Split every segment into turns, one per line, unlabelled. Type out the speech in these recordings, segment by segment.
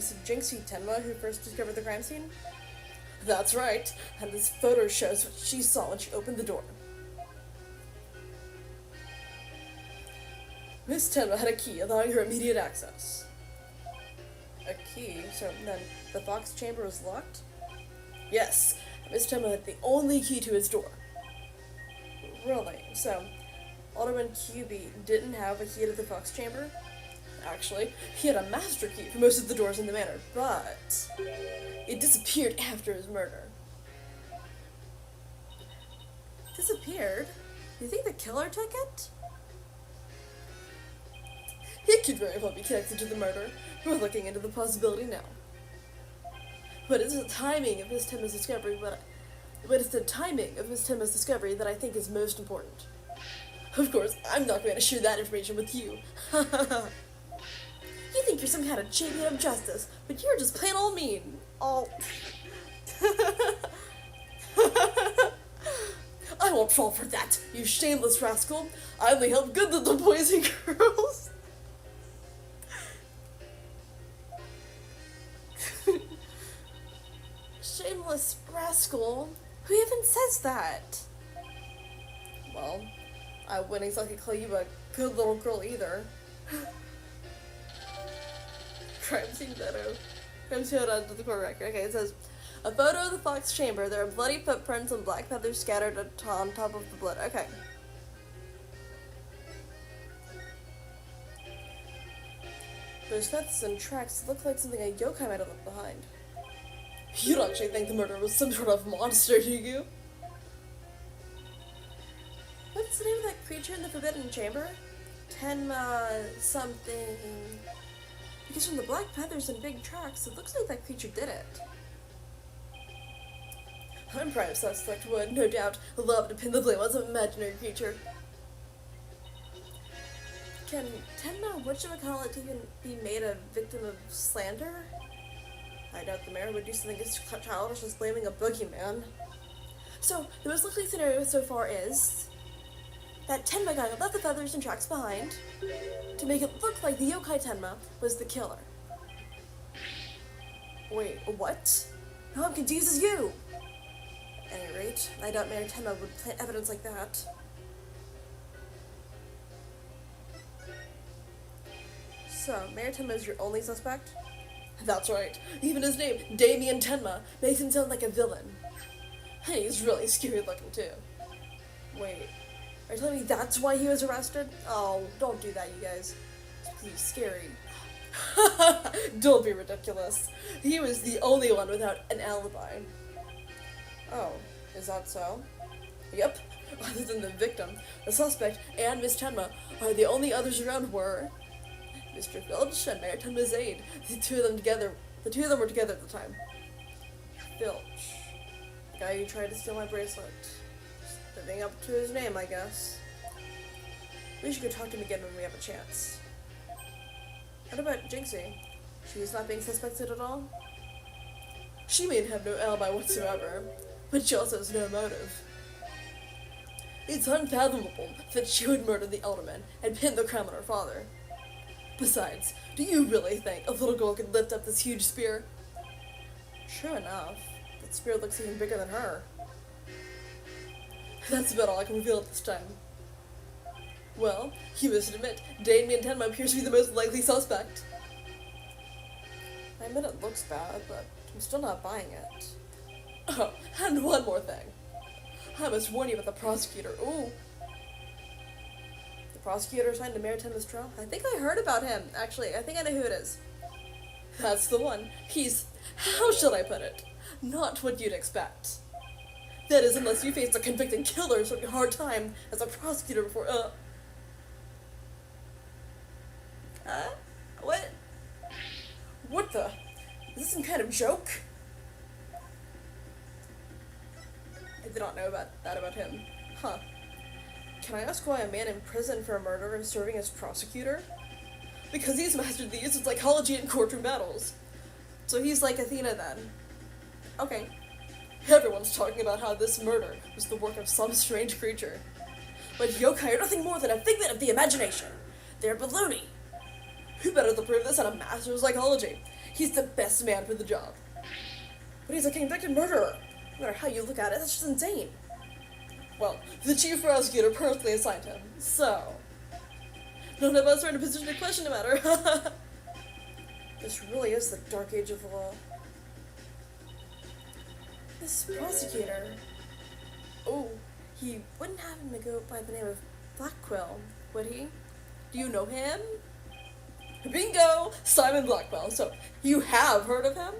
Was it Jinxie Tenma who first discovered the crime scene? That's right, and this photo shows what she saw when she opened the door. Miss Tenma had a key allowing her immediate access. A key? So then the Fox chamber was locked? Yes, Miss Tenma had the only key to its door. Really? So, Alderman QB didn't have a key to the Fox chamber? Actually, he had a master key for most of the doors in the manor, but it disappeared after his murder. Disappeared? You think the killer took it? It could very well be connected to the murder. We're looking into the possibility now. But it's the timing of Miss Tenma's discovery that I think is most important. Of course, I'm not going to share that information with you. You think you're some kind of champion of justice, but you're just plain old mean. All. I won't fall for that, you shameless rascal. I only help good little boys and girls. Shameless rascal? Who even says that? Well, I wouldn't exactly call you a good little girl either. Crime scene photo. Crime scene photo to the court record. Okay, it says, a photo of the Fox chamber. There are bloody footprints and black feathers scattered on top of the blood. Okay. Those feathers and tracks look like something a yokai might have left behind. You don't actually think the murderer was some sort of monster, do you? What's the name of that creature in the Forbidden Chamber? Tenma something. Because from the black feathers and big tracks, it looks like that creature did it. I'm prime suspect would, no doubt, love to pin the blame on some imaginary creature. Can Tenma, whatchamacallit, even be made a victim of slander? I doubt the mayor would do something as childish as blaming a boogeyman. So, the most likely scenario so far is that Tenma guy left the feathers and tracks behind to make it look like the yokai Tenma was the killer. Wait, what? Now I'm confused as you! At any rate, I doubt Mayor Tenma would plant evidence like that. So, Mayor Tenma is your only suspect? That's right. Even his name, Damien Tenma, makes him sound like a villain. Hey, he's really scary looking too. Wait, are you telling me that's why he was arrested? Oh, don't do that, you guys. He's scary. Don't be ridiculous. He was the only one without an alibi. Oh, is that so? Yep. Other than the victim, the suspect, and Miss Tenma are the only others around were Mr. Filch and Mayor Tenma's aide. The two of them were together at the time. Filch. The guy who tried to steal my bracelet. Living up to his name, I guess. We should go talk to him again when we have a chance. What about Jinxie? She's not being suspected at all? She may have no alibi whatsoever, but she also has no motive. It's unfathomable that she would murder the alderman and pin the crime on her father. Besides, do you really think a little girl could lift up this huge spear? True enough. That spear looks even bigger than her. That's about all I can reveal at this time. Well, you must admit, Damien Tenma appears to be the most likely suspect. I admit it looks bad, but I'm still not buying it. Oh, and one more thing. I must warn you about the prosecutor. Ooh. The prosecutor assigned to Mayor Tenma's trial? I think I heard about him, actually. I think I know who it is. That's the one. He's, how shall I put it? Not what you'd expect. That is, unless you face a convicted killer so a hard time as a prosecutor before, What? What the? Is this some kind of joke? I did not know about him. Huh. Can I ask why a man in prison for a murder is serving as prosecutor? Because he's mastered the use of psychology in courtroom battles. So he's like Athena then. Okay. Everyone's talking about how this murder was the work of some strange creature. But yokai are nothing more than a figment of the imagination. They're baloney. Who better to prove this than a master of psychology? He's the best man for the job. But he's a convicted murderer. No matter how you look at it, that's just insane. Well, the chief prosecutor personally assigned him, so none of us are in a position to question the matter. This really is the dark age of the law. This prosecutor... Oh, he wouldn't happen to go by the name of Blackwell, would he? Do you know him? Bingo! Simon Blackwell. So, you have heard of him?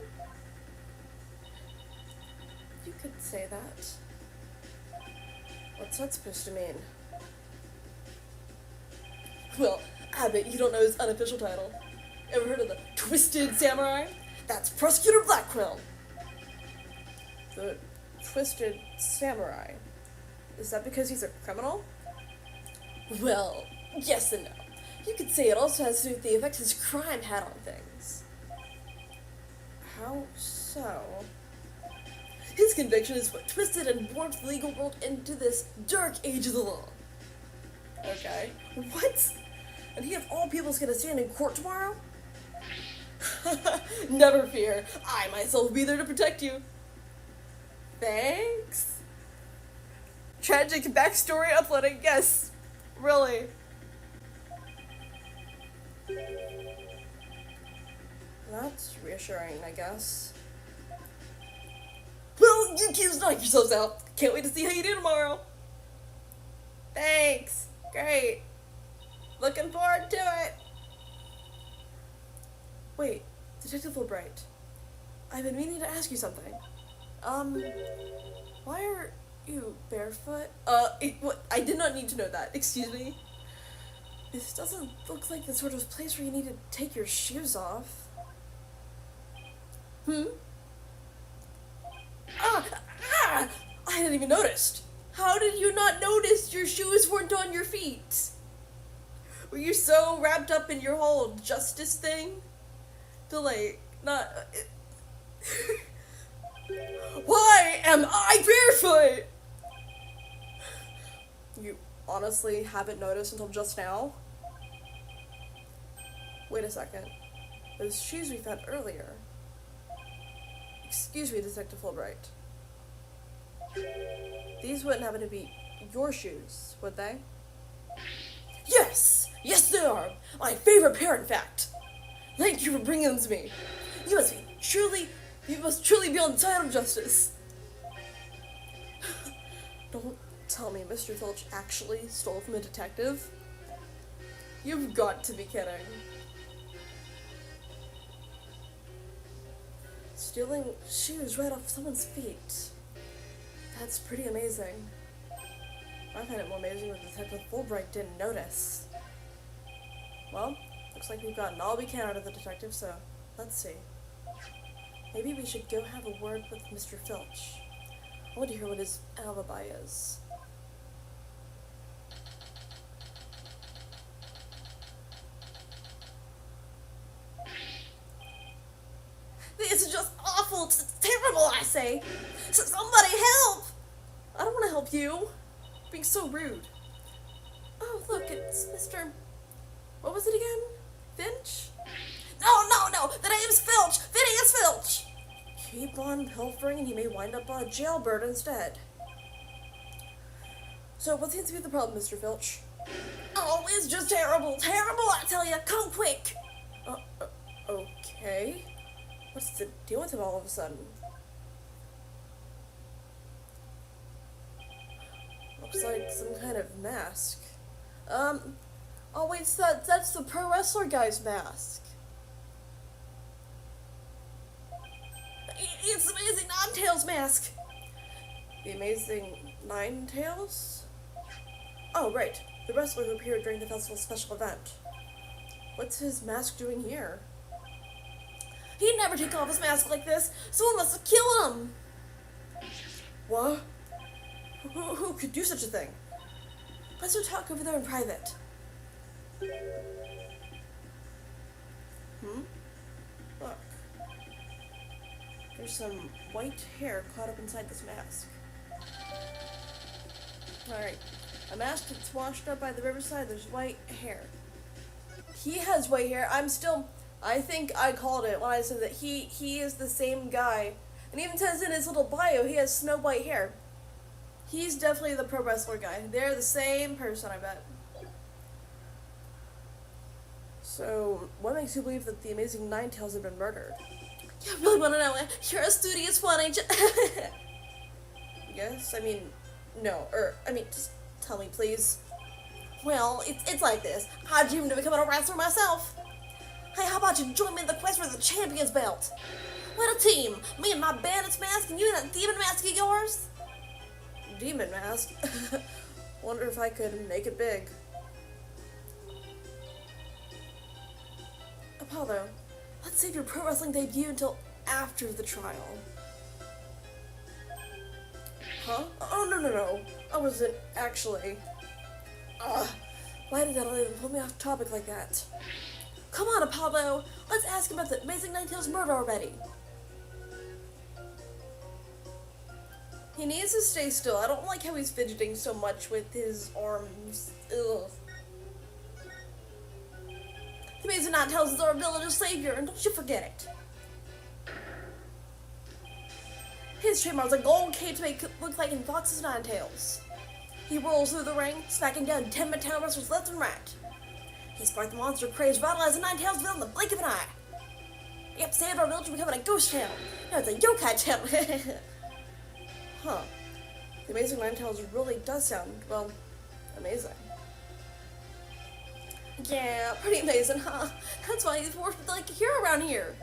You could say that. What's that supposed to mean? Well, I bet you don't know his unofficial title. Ever heard of the Twisted Samurai? That's Prosecutor Blackwell. The Twisted Samurai. Is that because he's a criminal? Well, yes and no. You could say it also has to do with the effect his crime had on things. How so? His conviction is what twisted and warped the legal world into this dark age of the law. Okay. What? And he of all people is gonna stand in court tomorrow? Never fear. I myself will be there to protect you. Thanks. Tragic backstory uploading. Yes. Really. That's reassuring, I guess. Well, you kids knock yourselves out. Can't wait to see how you do tomorrow. Thanks. Great. Looking forward to it. Wait, Detective Wright. I've been meaning to ask you something. Why are you barefoot? I did not need to know that. Excuse me. This doesn't look like the sort of place where you need to take your shoes off. I hadn't even noticed. How did you not notice your shoes weren't on your feet? Were you so wrapped up in your whole justice thing? To not... Why am I barefoot? You honestly haven't noticed until just now? Wait a second. Those shoes we found earlier. Excuse me, Detective Fulbright. These wouldn't happen to be your shoes, would they? Yes! Yes, they are! My favorite pair, in fact! Thank you for bringing them to me. You must truly be on the side of justice. Don't tell me Mr. Filch actually stole from a detective. You've got to be kidding. Stealing shoes right off someone's feet. That's pretty amazing. I find it more amazing that Detective Fulbright didn't notice. Well, looks like we've gotten all we can out of the detective, so let's see. Maybe we should go have a word with Mr. Filch. I want to hear what his alibi is. This is just awful. It's terrible, I say. So somebody help! I don't want to help you. Being so rude. Oh, look, it's Mr. What was it again? Finch? No, the name's Filch! Phineas Filch! Keep on pilfering and he may wind up on a jailbird instead. So, what seems to be the problem, Mr. Filch? Oh, it's just terrible, I tell ya! Come quick! Okay. What's the deal with him all of a sudden? Looks like some kind of mask. Oh wait, so that's the pro wrestler guy's mask. It's the Amazing Nine-Tails mask! The Amazing Nine-Tails? Oh, right. The wrestler who appeared during the festival's special event. What's his mask doing here? He'd never take off his mask like this! Someone must have killed him! What? Who could do such a thing? Let's go talk over there in private. Look. There's some white hair caught up inside this mask. Alright. A mask that's washed up by the riverside, there's white hair. He has white hair. I'm still I think I called it when I said that he is the same guy. And even says in his little bio he has snow white hair. He's definitely the pro wrestler guy. They're the same person, I bet. So, what makes you believe that the amazing Ninetales have been murdered? You really want to know it? Charlottstudio footage. Yes? I mean, no. Just tell me, please. Well, it's like this. I dreamed of becoming a wrestler myself. Hey, how about you join me in the quest for the champion's belt? What a team! Me and my bandit's mask, and you and that demon mask of yours? Demon mask? Wonder if I could make it big. Apollo, let's save your pro wrestling debut until after the trial. Huh? Oh, no. I wasn't actually. Why did that even pull me off topic like that? Come on, Apollo! Let's ask him about the amazing Ninetales murder already. He needs to stay still. I don't like how he's fidgeting so much with his arms. Ugh. The amazing Ninetales is our village's savior, and don't you forget it. His trademark is a gold cape to make it look like in Fox's Ninetales. He rolls through the ring, smacking down 10 town wrestlers left and right. He sparked the monster craze, revitalizing Ninetales Ville in the blink of an eye. Yep, saved our village from becoming a ghost town. Now it's a yokai town. Huh. The amazing Ninetales really does sound, well, amazing. Yeah, pretty amazing, huh? That's why he's worshipped like a hero around here.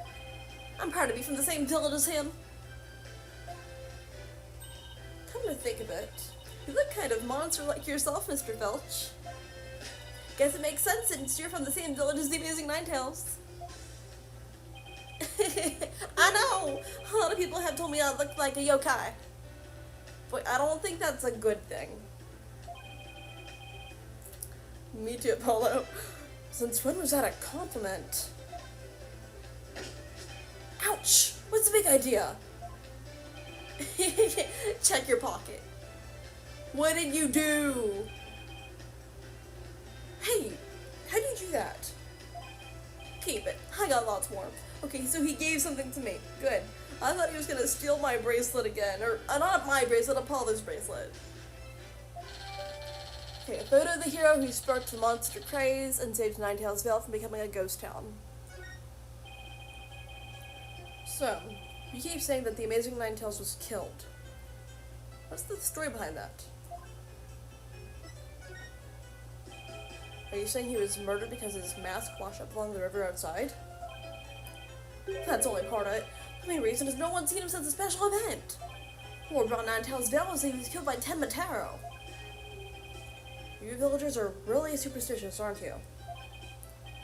I'm proud to be from the same village as him. Come to think of it, you look kind of monster like yourself, Mr. Felch. Guess it makes sense since you're from the same village as the amazing Ninetales. I know! A lot of people have told me I look like a yokai. But I don't think that's a good thing. Me too, Apollo. Since when was that a compliment? Ouch! What's the big idea? Check your pocket. What did you do? Hey, how do you do that? Keep it. I got lots more. Okay, so he gave something to me. Good. I thought he was gonna steal my bracelet again. Or, not my bracelet, Apollo's bracelet. Okay, a photo of the hero who sparked the monster craze and saved Ninetales Ville from becoming a ghost town. So, you keep saying that the amazing Ninetales was killed. What's the story behind that? Are you saying he was murdered because his mask washed up along the river outside? That's only part of it. The main reason is no one's seen him since the special event. Word around Ninetales Ville was that he was killed by Tenma Taro. You villagers are really superstitious, aren't you?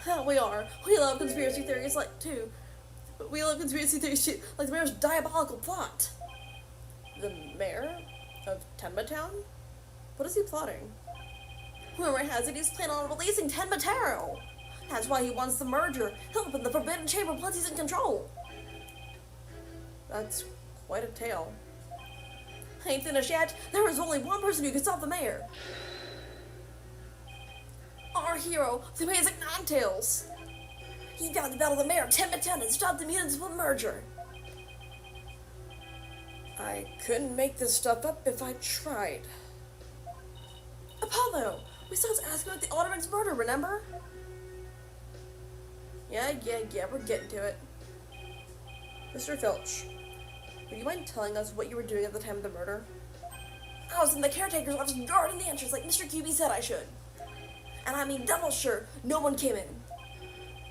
Hell, we are. We love conspiracy theories like too. We love conspiracy theories too, like the mayor's diabolical plot. The mayor of Tenma Town? What is he plotting? Rumor has it he's planning on releasing Tenma Taro. That's why he wants the merger. He'll open the Forbidden Chamber once he's in control. That's quite a tale. Ain't finished yet. There is only one person who can stop the mayor. Our hero, the amazing Ninetales. He got to battle the mayor of Tenma Town and stop the municipal merger. I couldn't make this stuff up if I tried. Apollo, we still have to ask about the Alderman's murder, remember? Yeah, we're getting to it. Mr. Filch, would you mind telling us what you were doing at the time of the murder? I was in the caretaker's office guarding the entrance like Mr. QB said I should. And I mean double sure no one came in.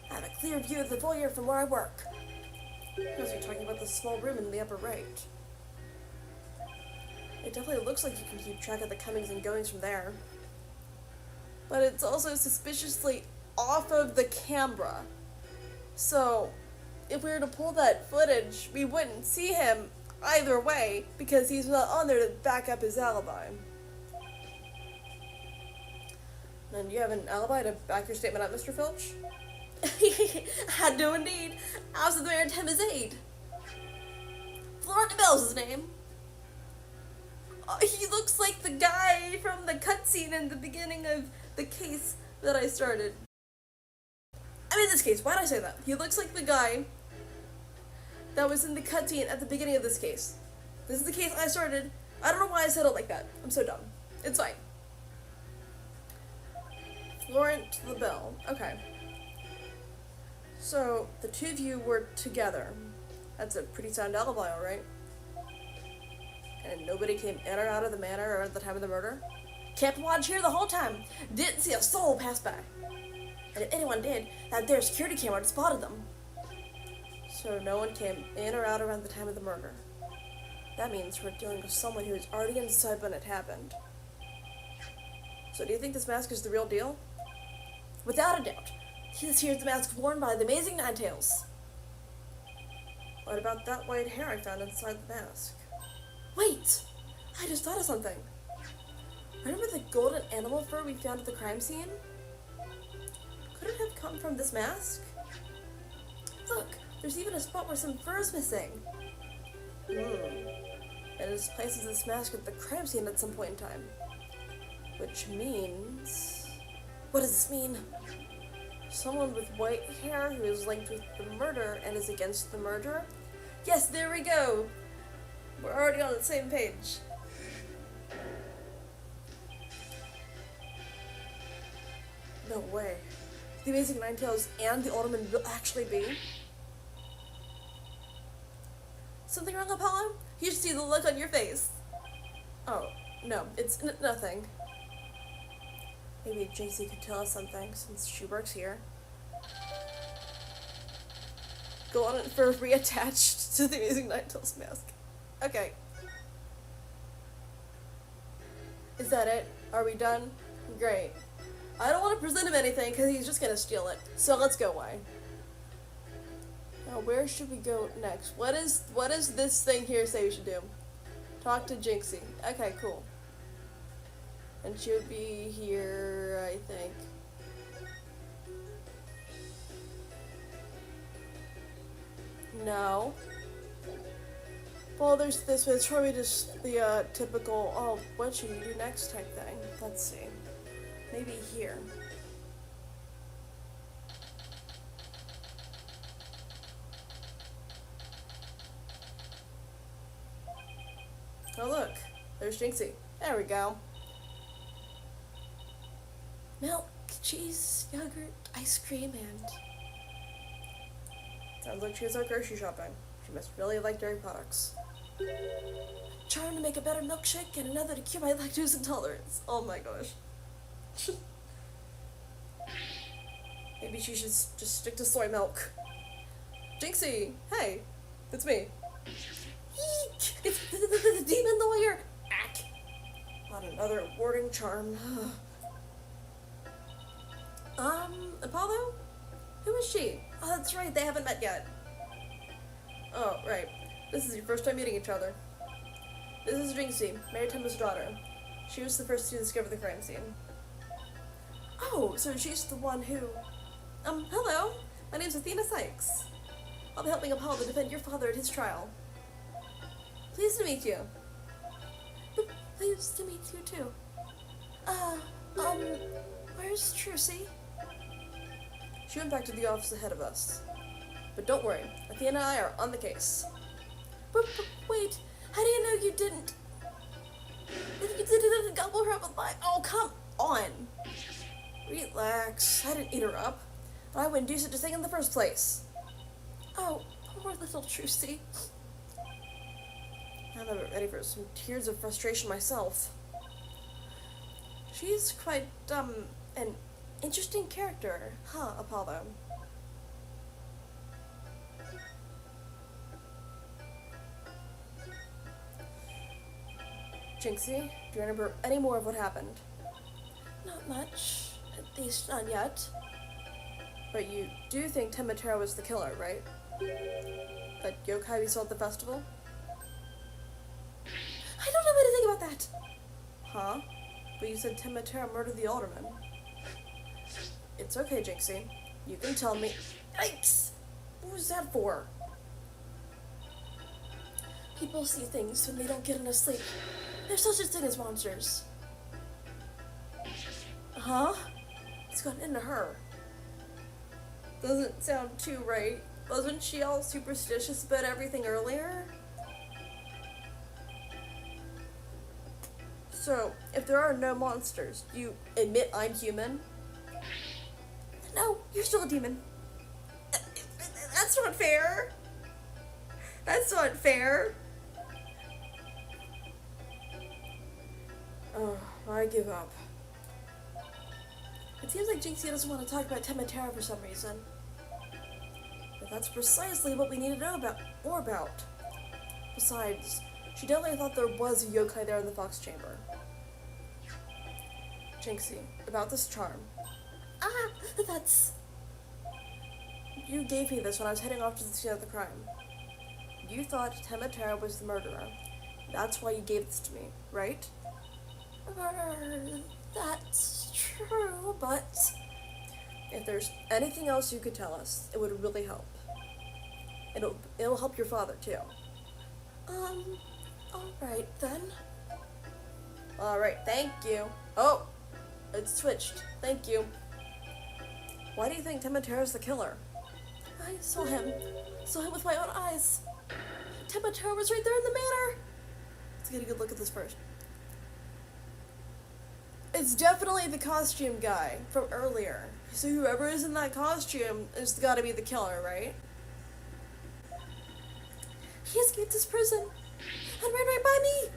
I have a clear view of the foyer from where I work. Because you're talking about the small room in the upper right. It definitely looks like you can keep track of the comings and goings from there. But it's also suspiciously off of the camera. So, if we were to pull that footage, we wouldn't see him either way because he's not on there to back up his alibi. And do you have an alibi to back your statement up, Mr. Filch? I do indeed. I was the mayor of Tenma's aide. Florent Bell's his name. He looks like the guy from the cutscene in the beginning of the case that I started. I mean, in this case, why did I say that? He looks like the guy that was in the cutscene at the beginning of this case. This is the case I started. I don't know why I said it like that. I'm so dumb. It's fine. Florent LaBelle. Okay. So, the two of you were together. That's a pretty sound alibi, alright? And nobody came in or out of the manor or at the time of the murder? Kept watch here the whole time. Didn't see a soul pass by. And if anyone did, that their security camera had spotted them. So no one came in or out around the time of the murder. That means we're dealing with someone who was already inside when it happened. So do you think this mask is the real deal? Without a doubt. This here's the mask worn by the amazing Ninetails. What about that white hair I found inside the mask? Wait! I just thought of something. Remember the golden animal fur we found at the crime scene? Could it have come from this mask? Look, there's even a spot where some fur is missing. And it places this mask at the crime scene at some point in time. Which means... What does this mean? Someone with white hair who is linked with the murder and is against the murderer? Yes, there we go! We're already on the same page. No way. The Amazing Ninetails and the Alderman will actually be? Something wrong, Apollo? You should see the look on your face. Oh, no, it's nothing. Maybe JC could tell us something since she works here. Go on for reattached to the Amazing Ninetails mask. Okay. Is that it? Are we done? Great. I don't want to present him anything because he's just gonna steal it. So let's go away. Now where should we go next? What is this thing here say we should do? Talk to Jinxie. Okay, cool. And she would be here, I think. No. Well, there's this, but it's probably just the typical, oh, what should you do next type thing. Let's see. Maybe here. Oh look, there's Jinxie. There we go. Milk, cheese, yogurt, ice cream, and... Sounds like she was out grocery shopping. She must really like dairy products. Trying to make a better milkshake and another to cure my lactose intolerance. Oh my gosh. Maybe she should just stick to soy milk. Jinxie, hey, it's me. Eek! It's the demon lawyer. Ack. Not another warding charm. Apollo? Who is she? Oh, that's right, they haven't met yet. Oh, right. This is your first time meeting each other. This is Jinxie, Mayor Timba's daughter. She was the first to discover the crime scene. Oh, so she's the one who... hello. My name's Athena Sykes. I'll be helping Apollo to defend your father at his trial. Pleased to meet you. Pleased to meet you too. Where's Trucy? She went back to the office ahead of us. But don't worry, Athena and I are on the case. But wait, how do you know you didn't? You didn't gobble her up alive? Oh, come on. Relax, I didn't eat her up. I wouldn't do such a thing in the first place. Oh, poor little Trucy. I'm about ready for some tears of frustration myself. She's quite, an interesting character, huh, Apollo? Jinxie, do you remember any more of what happened? Not much. At least not yet. But you do think Tematera was the killer, right? That yokai we saw at the festival? I don't know anything about that! Huh? But you said Tematera murdered the alderman. It's okay, Jinxie. You can tell me. Yikes! What was that for? People see things when they don't get enough sleep. There's such a thing as monsters. Huh? It's gotten into her. Doesn't sound too right. Wasn't she all superstitious about everything earlier? So, if there are no monsters, do you admit I'm human? No, you're still a demon. That's not fair. That's not fair. Oh, I give up. It seems like Jinxie doesn't want to talk about Tematera for some reason. But that's precisely what we need to know more about. Besides, she definitely thought there was a yokai there in the Fox Chamber. Jinxie, about this charm. Ah, that's... You gave me this when I was heading off to the scene of the crime. You thought Tematera was the murderer. That's why you gave this to me, right? That's true, but... If there's anything else you could tell us, it would really help. It'll help your father, too. Alright then. Alright, thank you. Oh! It's switched. Thank you. Why do you think Tematera's the killer? I saw him. Saw him with my own eyes. Tematera was right there in the manor. Let's get a good look at this first. It's definitely the costume guy from earlier. So whoever is in that costume has got to be the killer, right? He escaped his prison and ran right by me.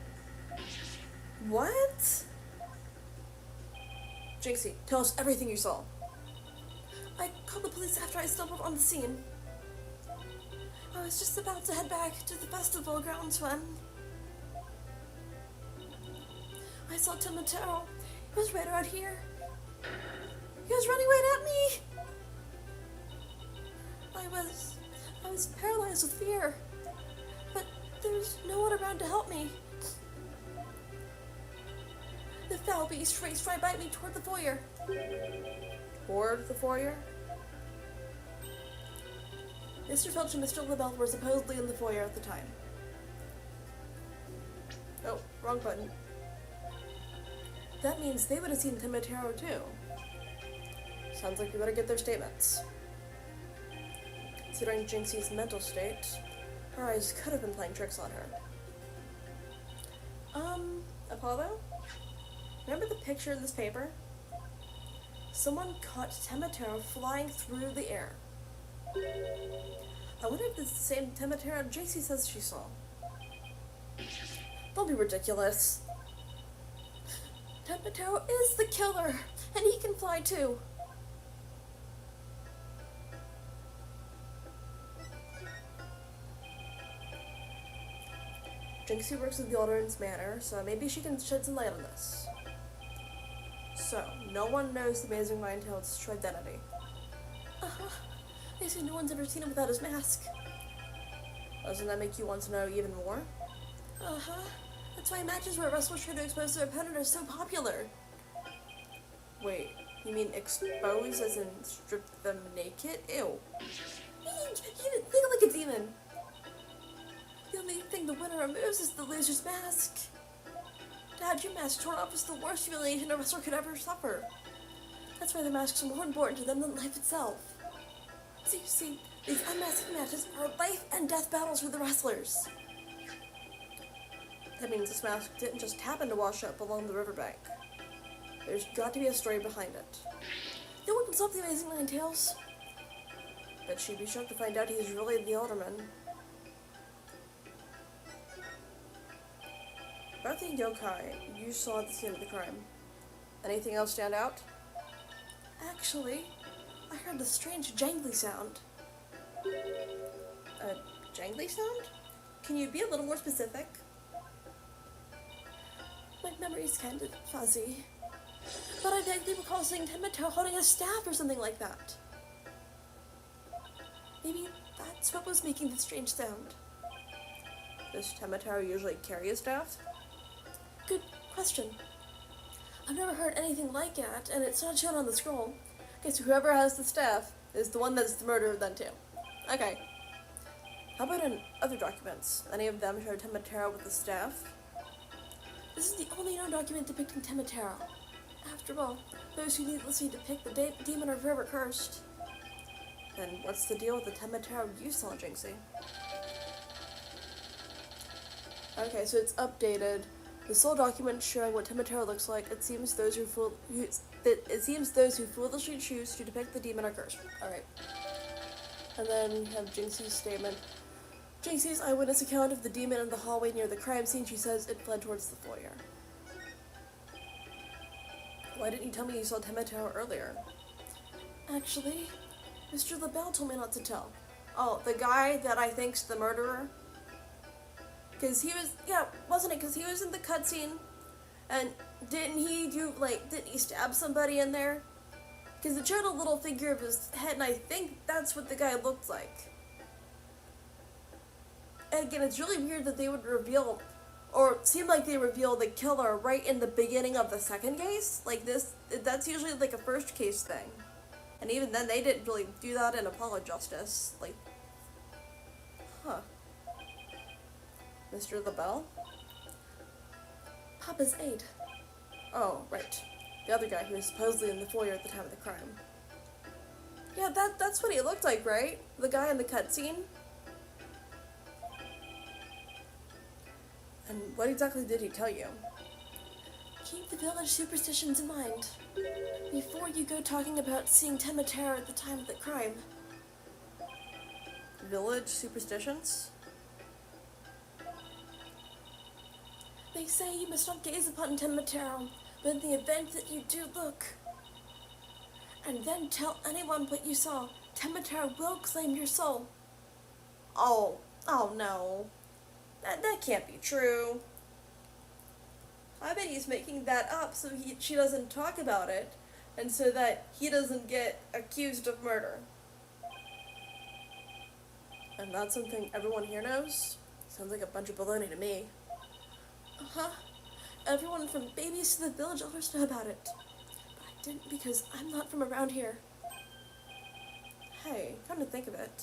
What? Jinxie, tell us everything you saw. I called the police after I stumbled on the scene. I was just about to head back to the festival grounds when I saw Tematera. He was right around here. He was running right at me. I was paralyzed with fear, but there's no one around to help me. The foul beast raced right by me toward the foyer. Toward the foyer? Mr. Filch and Mr. LaBelle were supposedly in the foyer at the time. Oh, wrong button. That means they would have seen Tematera too. Sounds like we better get their statements. Considering Jinxie's mental state, her eyes could have been playing tricks on her. Apollo? Remember the picture in this paper? Someone caught Tematera flying through the air. I wonder if it's the same Tematera Jinxie says she saw. Don't be ridiculous. Tematera is the killer, and he can fly too. Jinxie works at the Alderman's Manor, so maybe she can shed some light on this. So, no one knows the Amazing Mindtail's true identity. They say no one's ever seen him without his mask. Doesn't that make you want to know even more? That's why matches where wrestlers try to expose their opponent are so popular. Wait, you mean expose as in strip them naked? Ew. You think like a demon. The only thing the winner removes is the loser's mask. To have your mask torn off is the worst humiliation a wrestler could ever suffer. That's why the masks are more important to them than life itself. So you see, these unmasking matches are life and death battles for the wrestlers. That means this mask didn't just happen to wash up along the riverbank. There's got to be a story behind it. No one can solve the Amazing Nine Tails. But she'd be shocked to find out he's really the Alderman. About the yokai you saw at the scene of the crime, anything else stand out? Actually, I heard a strange jangly sound. A jangly sound? Can you be a little more specific? My memory's kind of fuzzy, but I vaguely recall seeing Tematera holding a staff or something like that. Maybe that's what was making the strange sound. Does Tematera usually carry a staff? Good question. I've never heard anything like it, and it's not shown on the scroll. Okay, so whoever has the staff is the one that's the murderer then too. Okay. How about in other documents? Any of them show Tematera with the staff? This is the only known document depicting Tematera. After all, those who needlessly depict the demon are forever cursed. Then what's the deal with the Tenma Tarot you saw, Jinxie? Okay, so it's updated. The sole document showing what Tenma Tarot looks like. It seems those who foolishly choose to depict the demon are cursed. Alright. And then you have Jinxie's statement. Jinxie's eyewitness account of the demon in the hallway near the crime scene. She says it fled towards the foyer. Why didn't you tell me you saw Tenma Tarot earlier? Actually, Mr. LaBelle told me not to tell. Oh, the guy that I think's the murderer? Because he was, wasn't it? Because he was in the cutscene, and didn't he stab somebody in there? Because it showed a little figure of his head, and I think that's what the guy looked like. And again, it's really weird that they would reveal, or it seemed like they revealed the killer right in the beginning of the second case. Like this, that's usually like a first case thing. And even then, they didn't really do that in Apollo Justice. Like, huh. Mr. LaBelle? Papa's aide. Oh, right. The other guy who was supposedly in the foyer at the time of the crime. Yeah, that's what he looked like, right? The guy in the cutscene? And what exactly did he tell you? Keep the village superstitions in mind. Before you go talking about seeing Tenma Tarot at the time of the crime. Village superstitions? They say you must not gaze upon Tenma Tarot, but in the event that you do look, and then tell anyone what you saw, Tenma Tarot will claim your soul. Oh no. That can't be true. I bet he's making that up so she doesn't talk about it, and so that he doesn't get accused of murder. And that's something everyone here knows? Sounds like a bunch of baloney to me. Uh-huh. Everyone from babies to the village elders know about it. But I didn't because I'm not from around here. Hey, come to think of it.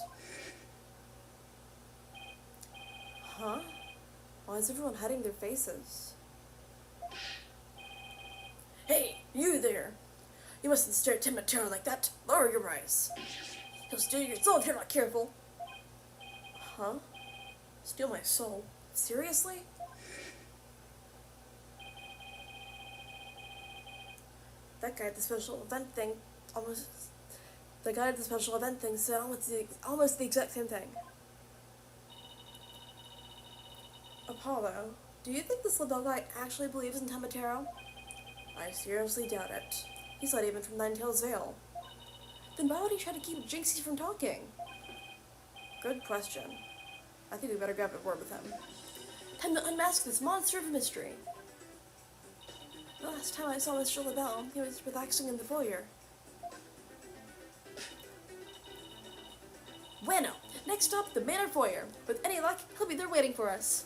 Huh? Why is everyone hiding their faces? Hey, you there! You mustn't stare at Tenma Tarot like that. Lower your eyes. He'll steal your soul if you're not careful. Huh? Steal my soul? Seriously? That guy at the special event thing said almost the exact same thing. Apollo, do you think this LaBelle guy actually believes in Tenma Tarot? I seriously doubt it. He's not even from Ninetales Vale. Then why would he try to keep Jinxie from talking? Good question. I think we better grab a word with him. Time to unmask this monster of mystery. The last time I saw Mr. LaBelle, he was relaxing in the foyer. Bueno, next up, the manor foyer. With any luck, he'll be there waiting for us.